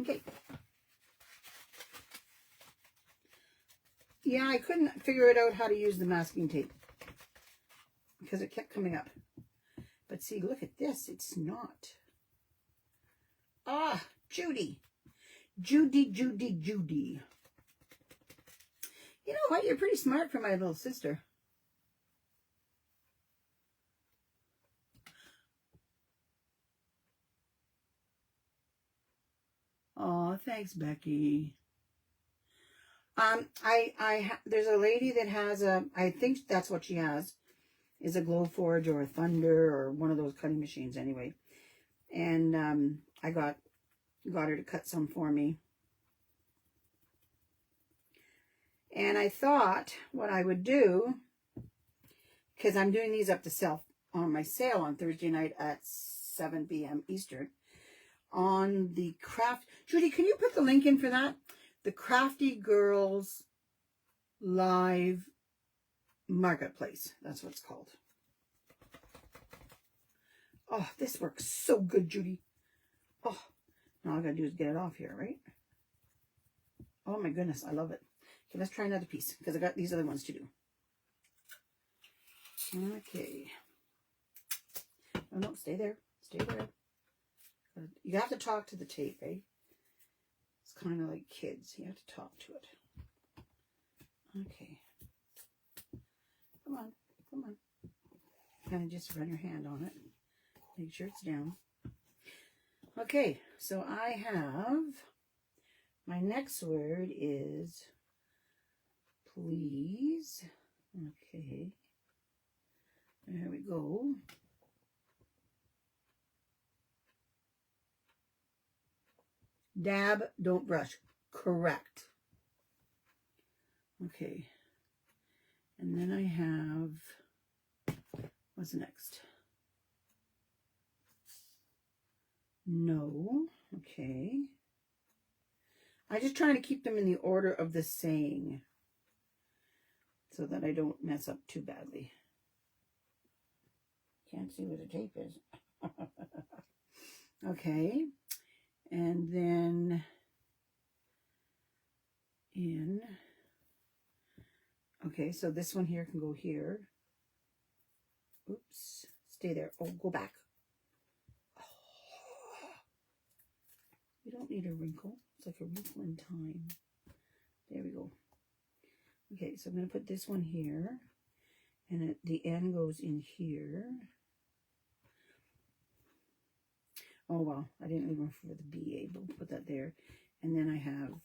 Okay. Yeah, I couldn't figure it out how to use the masking tape because it kept coming up. But see, look at this. It's not. Ah, Judy. Judy. You know what? You're pretty smart for my little sister. Oh, thanks, Becky. There's a lady that has I think that's what she has, is a Glowforge or a Thunder or one of those cutting machines anyway. And I got her to cut some for me. And I thought what I would do, because I'm doing these up to sale on my sale on Thursday night at 7 p.m. Eastern, on the craft. Judy, can you put the link in for that? The Crafty Girls Live Marketplace. That's what it's called. Oh, this works so good, Judy. Oh, now all I gotta do is get it off here, right? Oh my goodness, I love it. Okay, let's try another piece because I got these other ones to do. Okay. Oh no, stay there. Stay there. You have to talk to the tape, eh? It's kind of like kids. You have to talk to it. Okay. Come on. Come on. Kind of just run your hand on it. Make sure it's down. Okay, so I have, my next word is please. Okay. There we go. Dab, don't brush. Correct. Okay. And then I have, what's next? No. Okay. I'm just trying to keep them in the order of the saying so that I don't mess up too badly. Can't see where the tape is. Okay. And then in. Okay, so this one here can go here. Oops. Stay there. Oh, go back. Oh. You don't need a wrinkle. It's like a wrinkle in time. There we go. Okay, so I'm going to put this one here. And the end goes in here. Oh, well, I didn't leave room for the BA, but we'll put that there. And then I have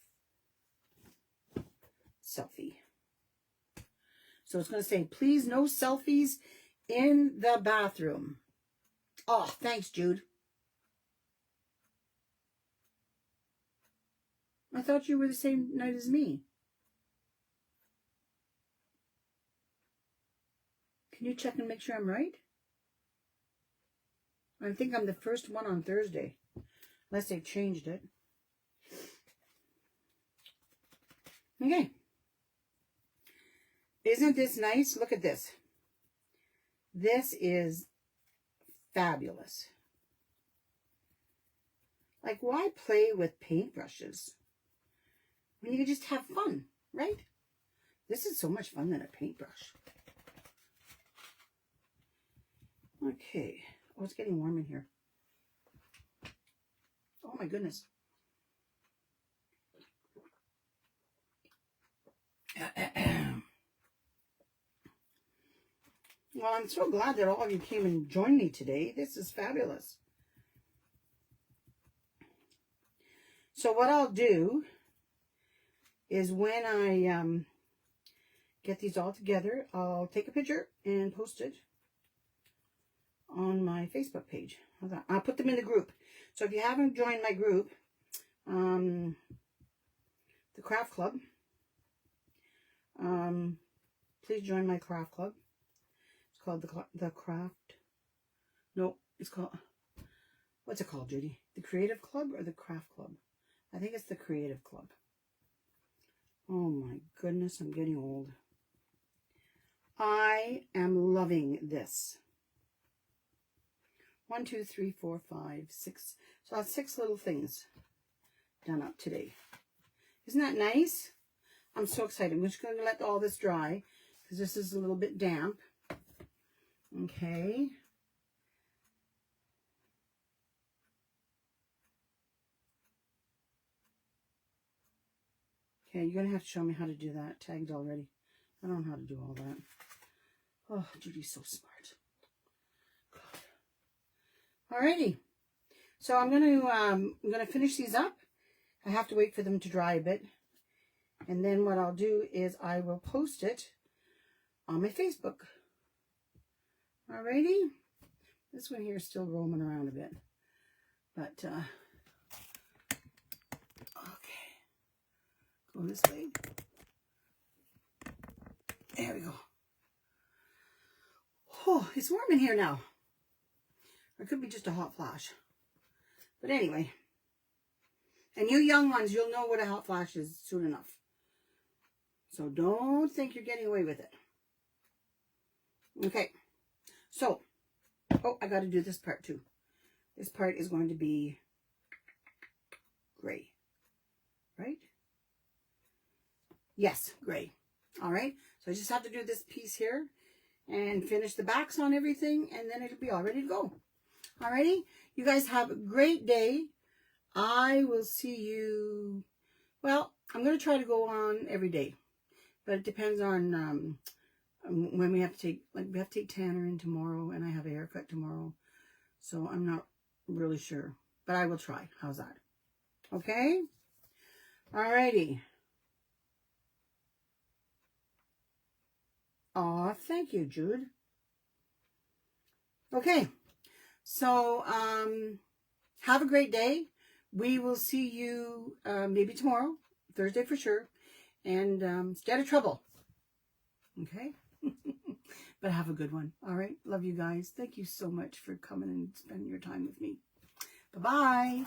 selfie. So it's going to say, please no selfies in the bathroom. Oh, thanks, Jude. I thought you were the same night as me. Can you check and make sure I'm right? I think I'm the first one on Thursday, unless they've changed it. Okay. Isn't this nice? Look at this. This is fabulous. Like, why play with paintbrushes when you can just have fun, right? This is so much fun than a paintbrush. Okay. Oh, it's getting warm in here. Oh my goodness. Well, I'm so glad that all of you came and joined me today. This is fabulous. So what I'll do is when I get these all together, I'll take a picture and post it on my Facebook page. I'll put them in the group. So if you haven't joined my group, the Craft Club, please join my Craft Club. It's called the Craft. No, it's called, what's it called, Judy? The Creative Club or the Craft Club? I think it's the Creative Club. Oh my goodness, I'm getting old. I am loving this. 1, 2, 3, 4, 5, 6. So that's 6 little things done up today. Isn't that nice? I'm so excited. I'm just going to let all this dry because this is a little bit damp. Okay. Okay, you're going to have to show me how to do that. Tagged already. I don't know how to do all that. Oh, Judy's so smart. God. Alrighty. So I'm gonna finish these up. I have to wait for them to dry a bit. And then what I'll do is I will post it on my Facebook. Alrighty. This one here is still roaming around a bit. But okay. Go this way. There we go. Oh, it's warm in here now. Or it could be just a hot flash. But anyway. And you young ones, you'll know what a hot flash is soon enough. So don't think you're getting away with it. Okay. So, oh, I got to do this part too. This part is going to be gray. Right? Yes, gray. All right. So I just have to do this piece here and finish the backs on everything, and then it'll be all ready to go. Alrighty. You guys have a great day. I will see you. Well, I'm going to try to go on every day, but it depends on when we have to take, like we have to take Tanner in tomorrow, and I have a haircut tomorrow, so I'm not really sure, but I will try. How's that? Okay. Alrighty. Aw, thank you, Jude. Okay, so have a great day. We will see you maybe tomorrow, Thursday for sure, and stay out of trouble. Okay? But have a good one. All right? Love you guys. Thank you so much for coming and spending your time with me. Bye-bye.